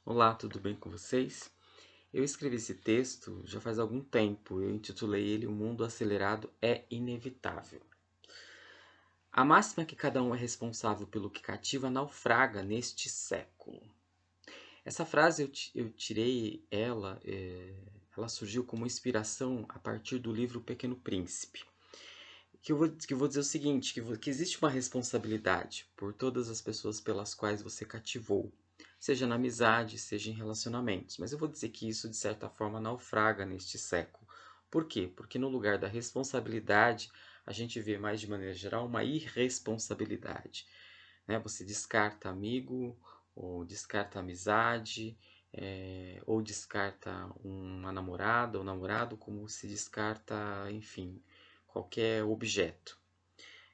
Olá, tudo bem com vocês? Eu escrevi esse texto já faz algum tempo. Eu intitulei ele O Mundo Acelerado é Inevitável. A máxima é que cada um é responsável pelo que cativa naufraga neste século. Essa frase eu tirei ela surgiu como inspiração a partir do livro Pequeno Príncipe. Que eu vou dizer o seguinte, que existe uma responsabilidade por todas as pessoas pelas quais você cativou, seja na amizade, seja em relacionamentos. Mas eu vou dizer que isso, de certa forma, naufraga neste século. Por quê? Porque no lugar da responsabilidade, a gente vê mais de maneira geral uma irresponsabilidade, né? Você descarta amigo, ou descarta amizade, ou descarta uma namorada ou namorado, como se descarta, enfim, qualquer objeto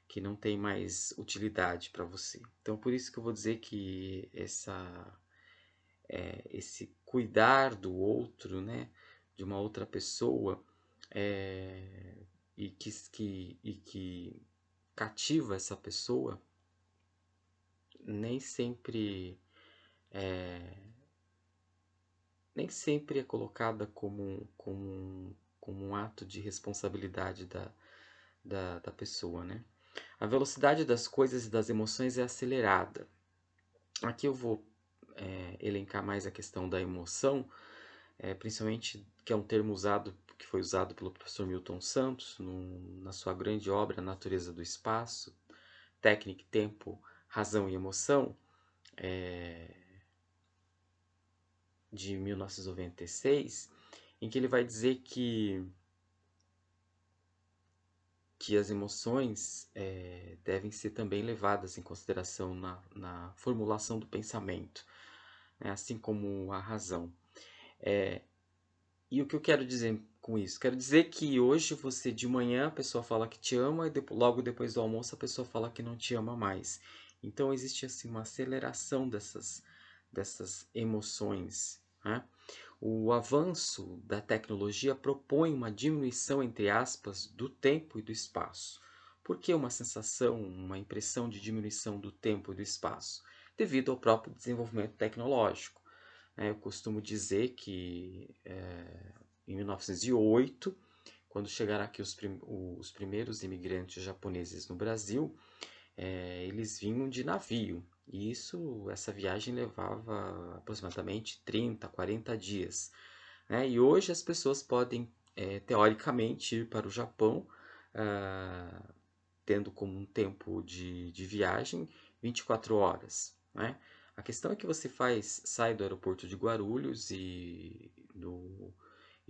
que não tem mais utilidade para você. Então, por isso que eu vou dizer que esse cuidar do outro, né, de uma outra pessoa, é, e que cativa essa pessoa, nem sempre nem sempre é colocada como um ato de responsabilidade da pessoa, né? A velocidade das coisas e das emoções é acelerada. Aqui eu vou elencar mais a questão da emoção, principalmente que é um termo que foi usado pelo professor Milton Santos na sua grande obra Natureza do Espaço, Técnica, Tempo, Razão e Emoção, de 1996, em que ele vai dizer que as emoções devem ser também levadas em consideração na formulação do pensamento, né? Assim como a razão. E o que eu quero dizer com isso? Quero dizer que hoje você de manhã a pessoa fala que te ama e logo depois do almoço a pessoa fala que não te ama mais. Então existe assim uma aceleração dessas emoções, né? O avanço da tecnologia propõe uma diminuição, entre aspas, do tempo e do espaço. Por que uma sensação, uma impressão de diminuição do tempo e do espaço? Devido ao próprio desenvolvimento tecnológico. Eu costumo dizer que em 1908, quando chegaram aqui os primeiros imigrantes japoneses no Brasil, eles vinham de navio. E essa viagem levava aproximadamente 30, 40 dias, né? E hoje as pessoas podem, teoricamente, ir para o Japão, tendo como um tempo de viagem 24 horas, né? A questão é que você sai do aeroporto de Guarulhos e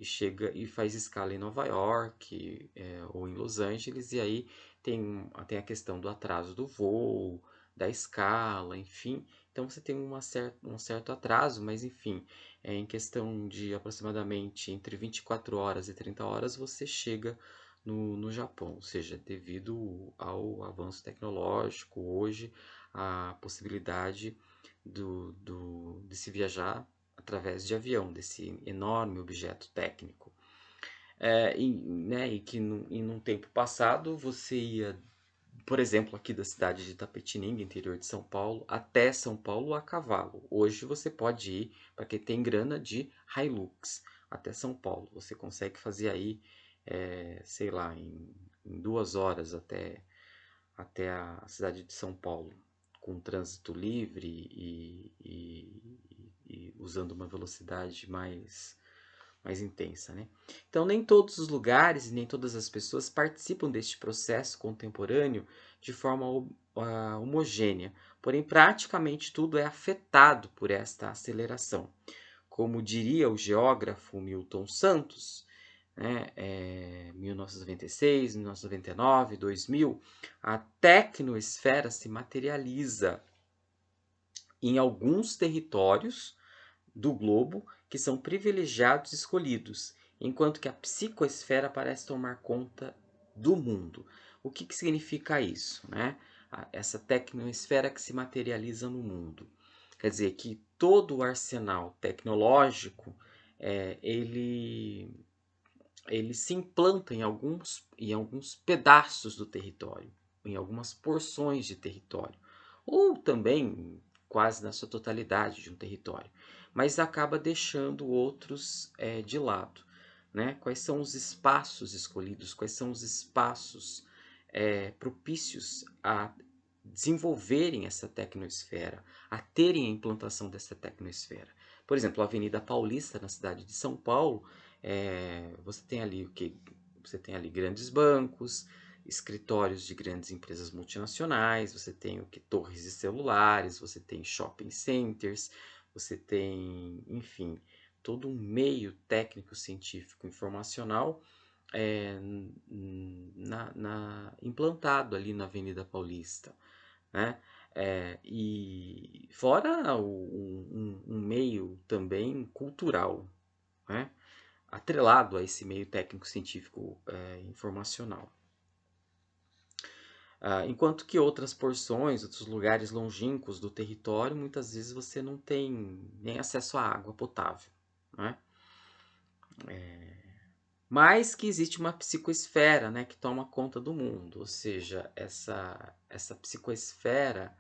chega e faz escala em Nova York, ou em Los Angeles, e aí tem a questão do atraso do voo, da escala, enfim. Então você tem um certo atraso, mas enfim, em questão de aproximadamente entre 24 horas e 30 horas você chega no Japão, ou seja, devido ao avanço tecnológico, hoje a possibilidade de se viajar através de avião, desse enorme objeto técnico. E num tempo passado você ia, por exemplo, aqui da cidade de Itapetininga, interior de São Paulo, até São Paulo a cavalo. Hoje você pode ir, para quem tem grana, de Hilux até São Paulo. Você consegue fazer aí, sei lá, em 2 horas até a cidade de São Paulo, com trânsito livre e usando uma velocidade mais intensa, né? Então, nem todos os lugares e nem todas as pessoas participam deste processo contemporâneo de forma homogênea, porém, praticamente tudo é afetado por esta aceleração. Como diria o geógrafo Milton Santos, né, 1996, 1999, 2000, a tecnosfera se materializa em alguns territórios do globo que são privilegiados e escolhidos, enquanto que a psicosfera parece tomar conta do mundo. O que significa isso, né? Essa tecnosfera que se materializa no mundo. Quer dizer que todo o arsenal tecnológico, ele se implanta em alguns pedaços do território, em algumas porções de território. Ou também, quase na sua totalidade de um território, mas acaba deixando outros de lado, né? Quais são os espaços escolhidos, quais são os espaços propícios a desenvolverem essa tecnosfera, a terem a implantação dessa tecnosfera. Por exemplo, a Avenida Paulista, na cidade de São Paulo, você tem ali o que? Você tem ali grandes bancos, escritórios de grandes empresas multinacionais, você tem o que? Torres de celulares, você tem shopping centers, você tem, enfim, todo um meio técnico, científico, informacional implantado ali na Avenida Paulista, né? E fora um meio também cultural, né? Atrelado a esse meio técnico-científico informacional. Enquanto que outras porções, outros lugares longínquos do território, muitas vezes você não tem nem acesso à água potável, né? Mas que existe uma psicoesfera, né, que toma conta do mundo, ou seja, essa psicoesfera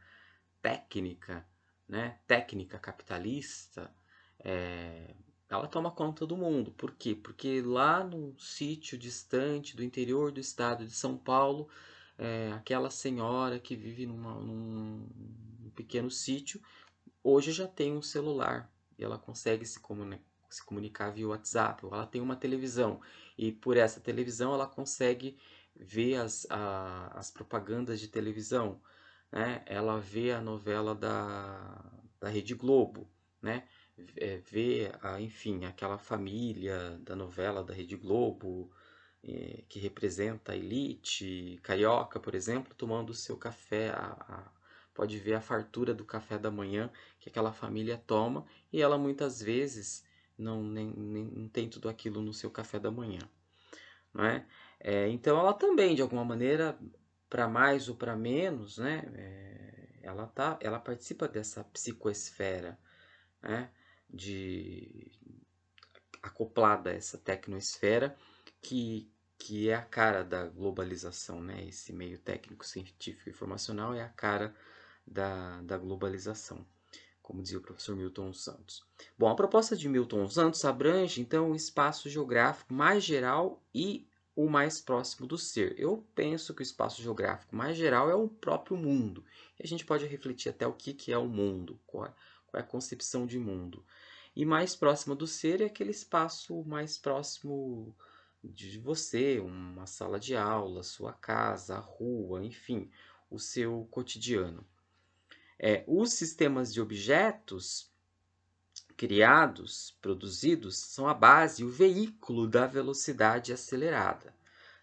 técnica, né, técnica capitalista, ela toma conta do mundo. Por quê? Porque lá num sítio distante do interior do estado de São Paulo, aquela senhora que vive num pequeno sítio, hoje já tem um celular e ela consegue se comunicar via WhatsApp, ou ela tem uma televisão e por essa televisão ela consegue ver as propagandas de televisão, né? Ela vê a novela da Rede Globo, né? Vê, enfim, aquela família da novela da Rede Globo, que representa a elite carioca, por exemplo, tomando o seu café, pode ver a fartura do café da manhã que aquela família toma e ela muitas vezes não tem tudo aquilo no seu café da manhã, não é? Então ela também, de alguma maneira, para mais ou para menos, né, ela participa dessa psicoesfera, né, acoplada a essa tecnosfera que é a cara da globalização, né? Esse meio técnico, científico e informacional é a cara da globalização, como dizia o professor Milton Santos. Bom, a proposta de Milton Santos abrange, então, o espaço geográfico mais geral e o mais próximo do ser. Eu penso que o espaço geográfico mais geral é o próprio mundo. E a gente pode refletir até o que é o mundo, qual é a concepção de mundo. E mais próximo do ser é aquele espaço mais próximo de você, uma sala de aula, sua casa, a rua, enfim, o seu cotidiano. Os sistemas de objetos criados, produzidos, são a base, o veículo da velocidade acelerada,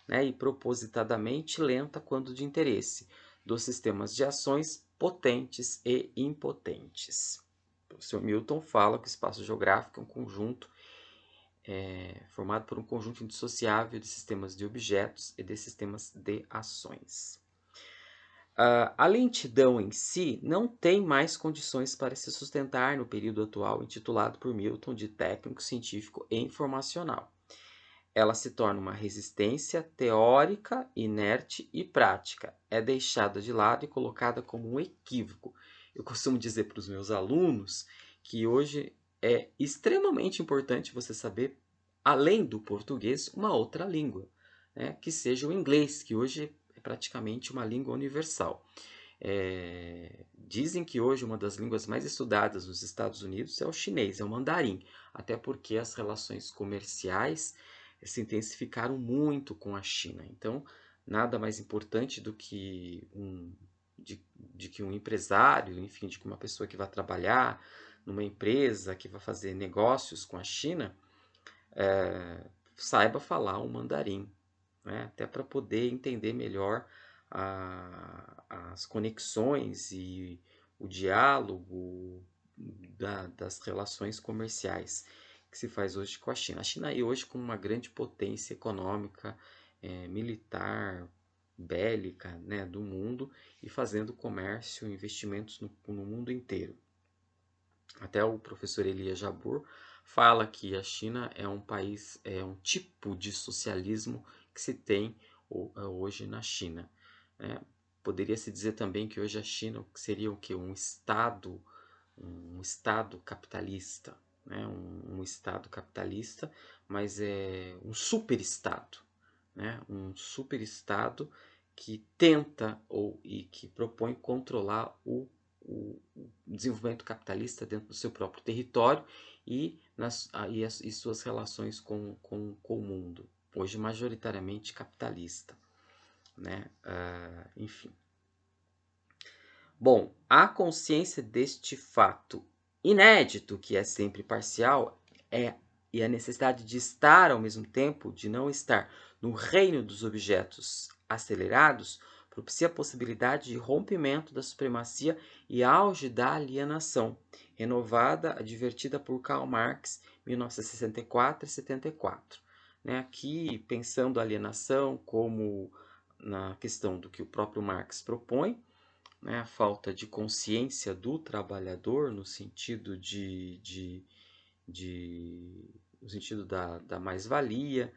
né, e propositadamente lenta quando de interesse, dos sistemas de ações potentes e impotentes. O Sr. Milton fala que o espaço geográfico é um conjunto formado por um conjunto indissociável de sistemas de objetos e de sistemas de ações. A lentidão em si não tem mais condições para se sustentar no período atual, intitulado por Milton de técnico, científico e informacional. Ela se torna uma resistência teórica, inerte e prática. É deixada de lado e colocada como um equívoco. Eu costumo dizer para os meus alunos que hoje é extremamente importante você saber, além do português, uma outra língua, né? Que seja o inglês, que hoje é praticamente uma língua universal. Dizem que hoje uma das línguas mais estudadas nos Estados Unidos é o chinês, é o mandarim, até porque as relações comerciais se intensificaram muito com a China. Então, nada mais importante do que de que um empresário, enfim, de que uma pessoa que vai trabalhar numa empresa, que vai fazer negócios com a China, saiba falar o mandarim, né? Até para poder entender melhor as conexões e o diálogo das relações comerciais que se faz hoje com a China. A China é hoje com uma grande potência econômica, militar, bélica, né, do mundo e fazendo comércio e investimentos no mundo inteiro. Até o professor Elias Jabbour fala que a China é um país, é um tipo de socialismo que se tem hoje na China. Poderia se dizer também que hoje a China seria o que? Um estado um Estado capitalista, né? Um Estado capitalista, mas é um superestado, né? Um superestado que tenta e que propõe controlar o desenvolvimento capitalista dentro do seu próprio território e suas relações com o mundo, hoje majoritariamente capitalista, né? Enfim. Bom, a consciência deste fato inédito, que é sempre parcial, e a necessidade de estar ao mesmo tempo, de não estar no reino dos objetos acelerados, propicia a possibilidade de rompimento da supremacia e auge da alienação, renovada, advertida por Karl Marx, 1964 e 74. Né? Aqui, pensando a alienação como na questão do que o próprio Marx propõe, né, a falta de consciência do trabalhador no sentido no sentido da mais-valia,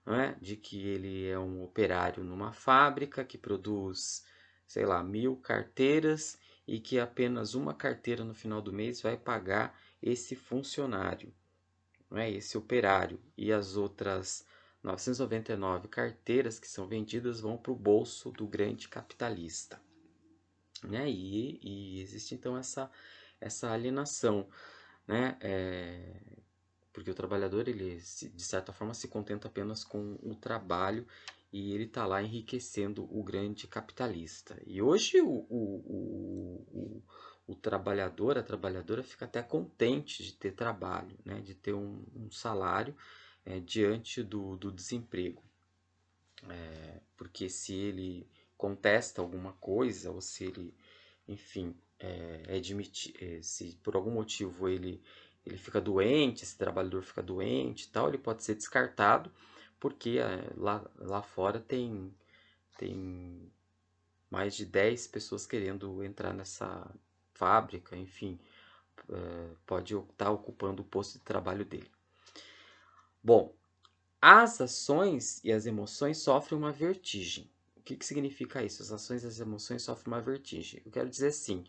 né, de que ele é um operário numa fábrica que produz, sei lá, 1000 carteiras e que apenas uma carteira no final do mês vai pagar esse funcionário, né, esse operário, e as outras 999 carteiras que são vendidas vão para o bolso do grande capitalista. Né? E existe então essa alienação, né? Porque o trabalhador, ele de certa forma se contenta apenas com o trabalho e ele está lá enriquecendo o grande capitalista. E hoje o trabalhador, a trabalhadora fica até contente de ter trabalho, né? De ter um salário diante do desemprego. Porque se ele contesta alguma coisa ou se ele, enfim, se por algum motivo ele fica doente, esse trabalhador fica doente e tal, ele pode ser descartado, porque lá fora tem mais de 10 pessoas querendo entrar nessa fábrica, enfim, pode estar ocupando o posto de trabalho dele. Bom, as ações e as emoções sofrem uma vertigem. O que significa isso? As ações e as emoções sofrem uma vertigem. Eu quero dizer assim,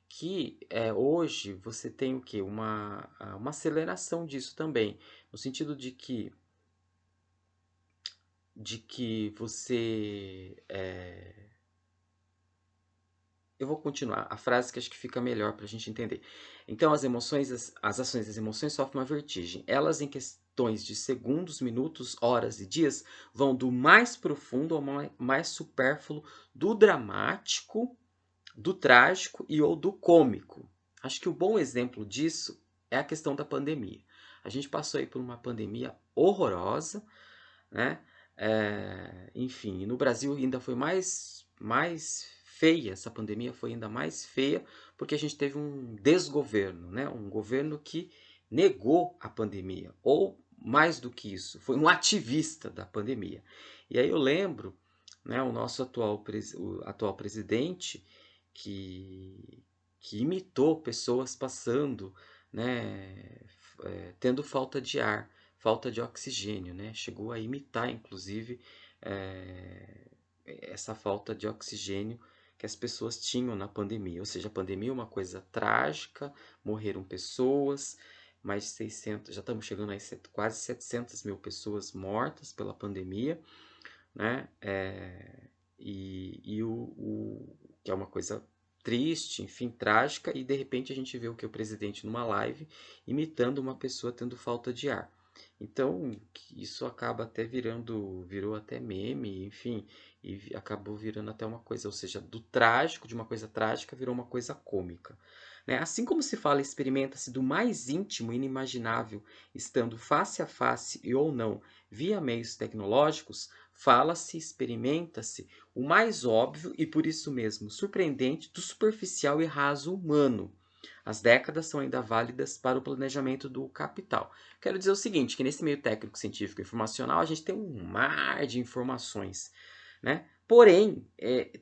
que hoje você tem o quê? Uma aceleração disso também, no sentido de que você... Eu vou continuar a frase que acho que fica melhor para a gente entender. Então, as ações e as emoções sofrem uma vertigem. Elas, em questões de segundos, minutos, horas e dias, vão do mais profundo ao mais supérfluo, do dramático, do trágico e ou do cômico. Acho que o bom exemplo disso é a questão da pandemia. A gente passou aí por uma pandemia horrorosa, né? Enfim, no Brasil ainda foi mais feia, essa pandemia foi ainda mais feia, porque a gente teve um desgoverno, né? Um governo que negou a pandemia, ou mais do que isso, foi um ativista da pandemia. E aí eu lembro, né, o nosso atual presidente, que imitou pessoas passando, né, tendo falta de ar, falta de oxigênio, né? Chegou a imitar, inclusive, essa falta de oxigênio que as pessoas tinham na pandemia. Ou seja, a pandemia é uma coisa trágica, morreram pessoas, mais de 600, já estamos chegando a quase 700 mil pessoas mortas pela pandemia, né? Que é uma coisa triste, enfim, trágica, e de repente a gente vê o que o presidente numa live imitando uma pessoa tendo falta de ar. Então, isso acaba até virou até meme, enfim, e acabou virando até uma coisa, ou seja, do trágico, de uma coisa trágica, virou uma coisa cômica. Né? Assim como se fala, experimenta-se do mais íntimo e inimaginável, estando face a face e ou não, via meios tecnológicos, fala-se, experimenta-se o mais óbvio e por isso mesmo surpreendente do superficial e raso humano. As décadas são ainda válidas para o planejamento do capital. Quero dizer o seguinte, que nesse meio técnico, científico e informacional a gente tem um mar de informações, né? Porém,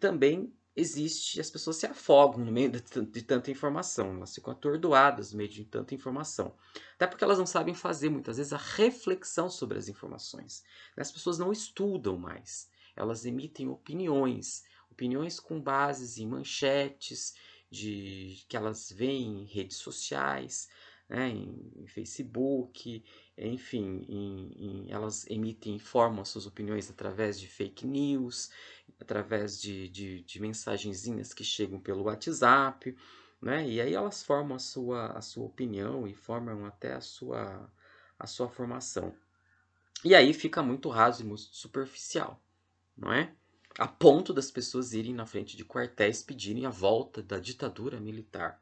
também existe, as pessoas se afogam no meio de tanta informação, elas ficam atordoadas no meio de tanta informação. Até porque elas não sabem fazer, muitas vezes, a reflexão sobre as informações. As pessoas não estudam mais, elas emitem opiniões com bases em manchetes, que elas veem em redes sociais, né, em Facebook, enfim, elas emitem, formam suas opiniões através de fake news, através de mensagenzinhas que chegam pelo WhatsApp, né? E aí elas formam a sua opinião e formam até a sua formação. E aí fica muito raso e muito superficial, não é? A ponto das pessoas irem na frente de quartéis pedirem a volta da ditadura militar.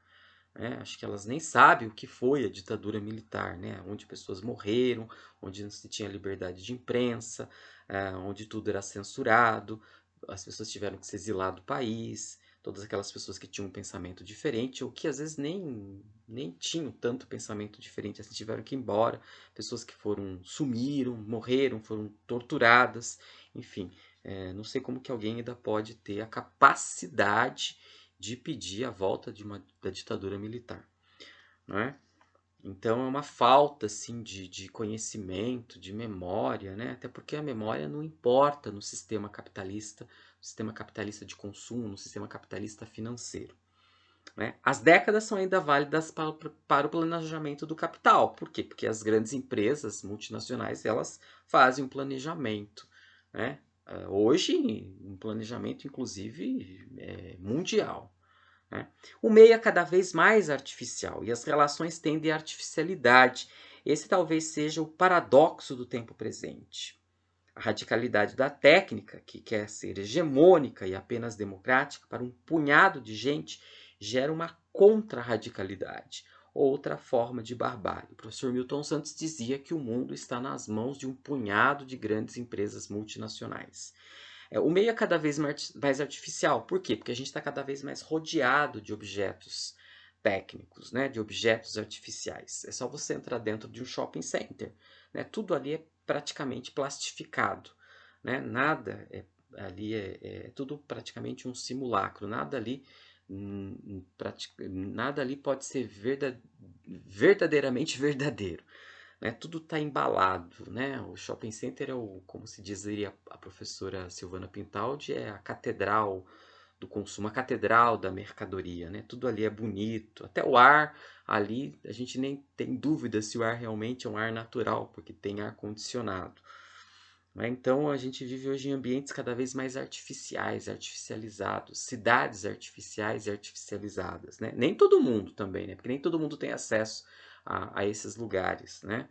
Né? Acho que elas nem sabem o que foi a ditadura militar, né? Onde pessoas morreram, onde não se tinha liberdade de imprensa, onde tudo era censurado, as pessoas tiveram que se exilar do país, todas aquelas pessoas que tinham um pensamento diferente, ou que às vezes nem tinham tanto pensamento diferente, assim, tiveram que ir embora, pessoas que sumiram, morreram, foram torturadas, enfim, não sei como que alguém ainda pode ter a capacidade de pedir a volta da ditadura militar, não é? Então é uma falta assim de conhecimento, de memória, né? Até porque a memória não importa no sistema capitalista de consumo, no sistema capitalista financeiro. Né? As décadas são ainda válidas para o planejamento do capital. Por quê? Porque as grandes empresas multinacionais elas fazem um planejamento, né? Hoje, um planejamento, inclusive, mundial. Né? O meio é cada vez mais artificial e as relações tendem à artificialidade. Esse talvez seja o paradoxo do tempo presente. A radicalidade da técnica, que quer ser hegemônica e apenas democrática para um punhado de gente, gera uma contra-radicalidade, outra forma de barbárie. O professor Milton Santos dizia que o mundo está nas mãos de um punhado de grandes empresas multinacionais. O meio é cada vez mais artificial. Por quê? Porque a gente está cada vez mais rodeado de objetos técnicos, né? De objetos artificiais. É só você entrar dentro de um shopping center. Né? Tudo ali é praticamente plastificado. Né? Nada ali é tudo praticamente um simulacro. Nada ali pode ser verdadeiramente verdadeiro. Né? Tudo está embalado, né? O shopping center como se diria a professora Silvana Pintaldi, é a catedral do consumo, a catedral da mercadoria, né? Tudo ali é bonito, até o ar ali, a gente nem tem dúvida se o ar realmente é um ar natural, porque tem ar condicionado. Né? Então a gente vive hoje em ambientes cada vez mais artificiais, artificializados, cidades artificiais e artificializadas. Né? Nem todo mundo também, né? Porque nem todo mundo tem acesso a esses lugares. Né?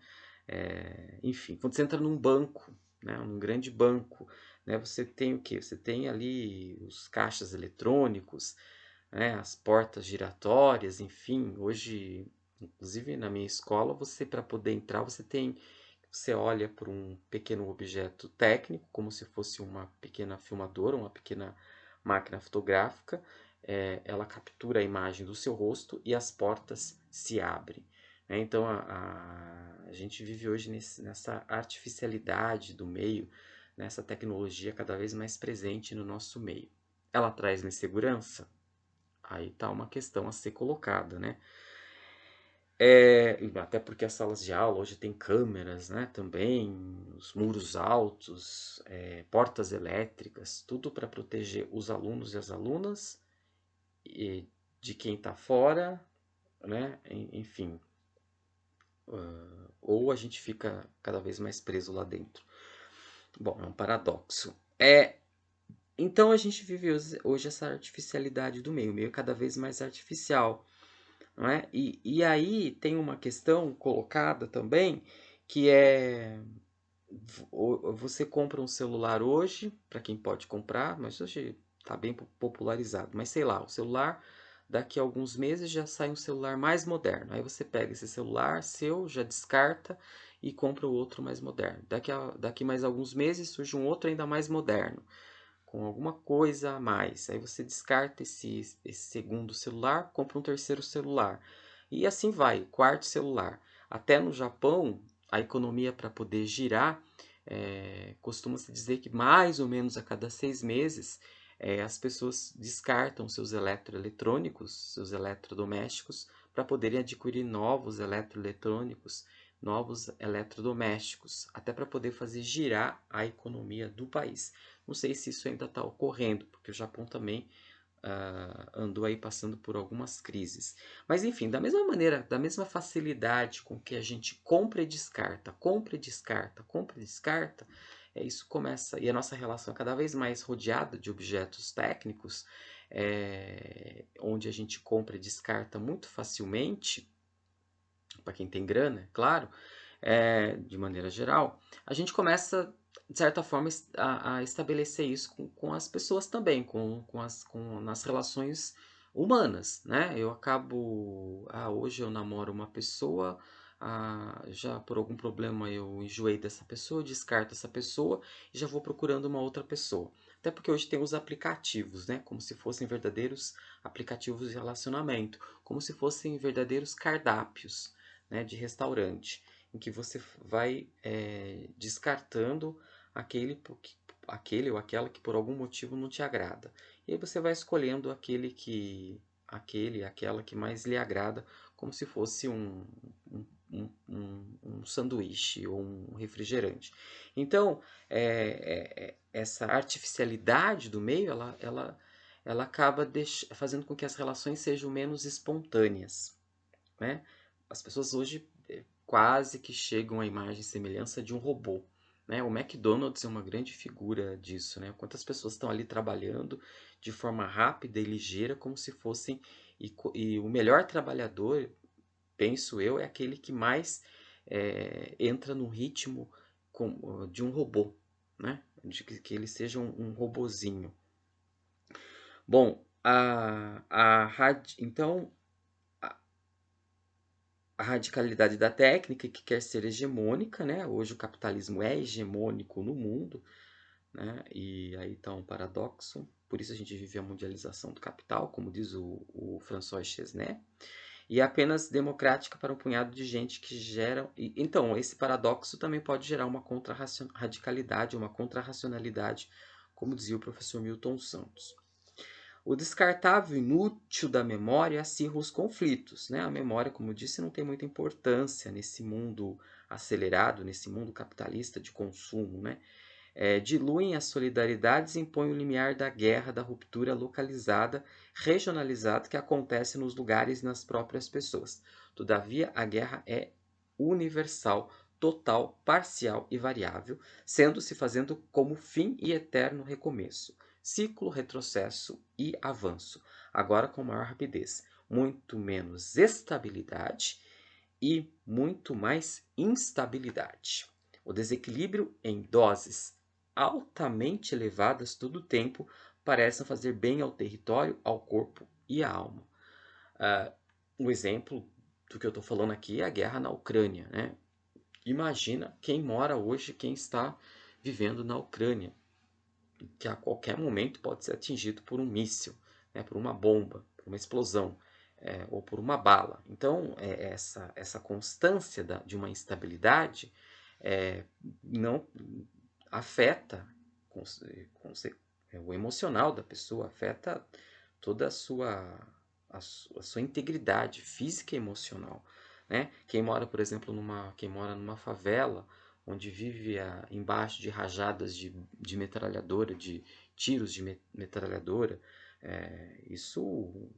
Enfim, quando você entra num banco, né? Num grande banco, né? Você tem o quê? Você tem ali os caixas eletrônicos, né? As portas giratórias, enfim. Hoje, inclusive na minha escola, para poder entrar, você olha para um pequeno objeto técnico, como se fosse uma pequena filmadora, uma pequena máquina fotográfica. Ela captura a imagem do seu rosto e as portas se abrem. Né? Então a gente vive hoje nessa artificialidade do meio, nessa tecnologia cada vez mais presente no nosso meio. Ela traz insegurança? Aí está uma questão a ser colocada, né? Até porque as salas de aula hoje tem câmeras, né? Também, os muros altos, portas elétricas, tudo para proteger os alunos e as alunas e de quem está fora, né? Enfim, ou a gente fica cada vez mais preso lá dentro. Bom, é um paradoxo. Então a gente vive hoje essa artificialidade do meio, o meio cada vez mais artificial. Não é? E aí tem uma questão colocada também, que é você compra um celular hoje, para quem pode comprar, mas hoje está bem popularizado, mas sei lá, o celular, daqui a alguns meses já sai um celular mais moderno. Aí você pega esse celular seu, já descarta e compra o outro mais moderno. Daqui mais alguns meses surge um outro ainda mais moderno, com alguma coisa a mais. Aí você descarta esse segundo celular, compra um terceiro celular. E assim vai, quarto celular. Até no Japão, a economia para poder girar, costuma-se dizer que mais ou menos a cada 6 meses as pessoas descartam seus eletroeletrônicos, seus eletrodomésticos, para poderem adquirir novos eletroeletrônicos, novos eletrodomésticos, até para poder fazer girar a economia do país. Não sei se isso ainda está ocorrendo, porque o Japão também andou aí passando por algumas crises. Mas enfim, da mesma maneira, da mesma facilidade com que a gente compra e descarta, compra e descarta, compra e descarta, isso começa, e a nossa relação é cada vez mais rodeada de objetos técnicos, onde a gente compra e descarta muito facilmente, para quem tem grana, é claro, de maneira geral, a gente começa, de certa forma, a estabelecer isso com as pessoas também, nas relações humanas, né? Eu acabo, hoje eu namoro uma pessoa, já por algum problema eu enjoei dessa pessoa, descarto essa pessoa e já vou procurando uma outra pessoa. Até porque hoje tem os aplicativos, né? Como se fossem verdadeiros aplicativos de relacionamento, como se fossem verdadeiros cardápios, né, de restaurante, em que você vai descartando aquele ou aquela que por algum motivo não te agrada. E aí você vai escolhendo aquela que mais lhe agrada, como se fosse um sanduíche ou um refrigerante. Então, essa artificialidade do meio, ela acaba fazendo com que as relações sejam menos espontâneas, né? As pessoas hoje quase que chegam à imagem e semelhança de um robô, né? O McDonald's é uma grande figura disso, né? Quantas pessoas estão ali trabalhando de forma rápida e ligeira, como se fossem... E o melhor trabalhador, penso eu, é aquele que mais entra no ritmo de um robô, né? De que ele seja um robozinho. Bom, então, a radicalidade da técnica que quer ser hegemônica, né? Hoje o capitalismo é hegemônico no mundo, né? E aí está um paradoxo. Por isso a gente vive a mundialização do capital, como diz o François Chesnais, e é apenas democrática para um punhado de gente que gera... Então, esse paradoxo também pode gerar uma contra-radicalidade, uma contra-racionalidade, como dizia o professor Milton Santos. O descartável inútil da memória acirra os conflitos, né? A memória, como eu disse, não tem muita importância nesse mundo acelerado, nesse mundo capitalista de consumo, né? Diluem as solidariedades e impõem o limiar da guerra, da ruptura localizada, regionalizada, que acontece nos lugares e nas próprias pessoas. Todavia, a guerra é universal, total, parcial e variável, sendo-se fazendo como fim e eterno recomeço, ciclo, retrocesso e avanço, agora com maior rapidez, muito menos estabilidade e muito mais instabilidade. O desequilíbrio em doses altamente elevadas todo o tempo parecem fazer bem ao território, ao corpo e à alma. Um exemplo do que eu estou falando aqui é a guerra na Ucrânia, né? Imagina quem mora hoje, quem está vivendo na Ucrânia, que a qualquer momento pode ser atingido por um míssil, né, por uma bomba, por uma explosão, ou por uma bala. Então, essa constância de uma instabilidade não afeta o emocional da pessoa, afeta toda a sua integridade física e emocional, né? Quem mora, por exemplo, quem mora numa favela, onde vive embaixo de rajadas de metralhadora, de tiros de metralhadora, isso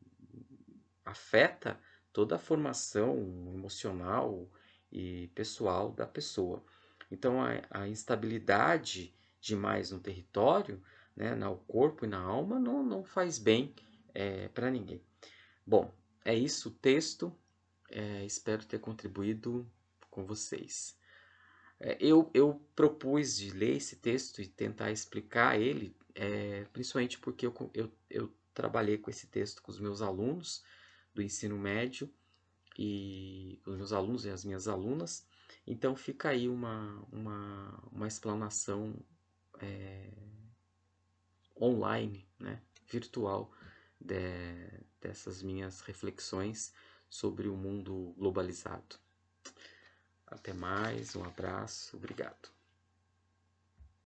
afeta toda a formação emocional e pessoal da pessoa. Então, a instabilidade demais no território, né, no corpo e na alma, não faz bem para ninguém. Bom, é isso o texto. Espero ter contribuído com vocês. Eu propus de ler esse texto e tentar explicar ele, principalmente porque eu trabalhei com esse texto com os meus alunos do ensino médio e com os meus alunos e as minhas alunas. Então fica aí uma explanação online, né, virtual, dessas minhas reflexões sobre o mundo globalizado. Até mais, um abraço, obrigado.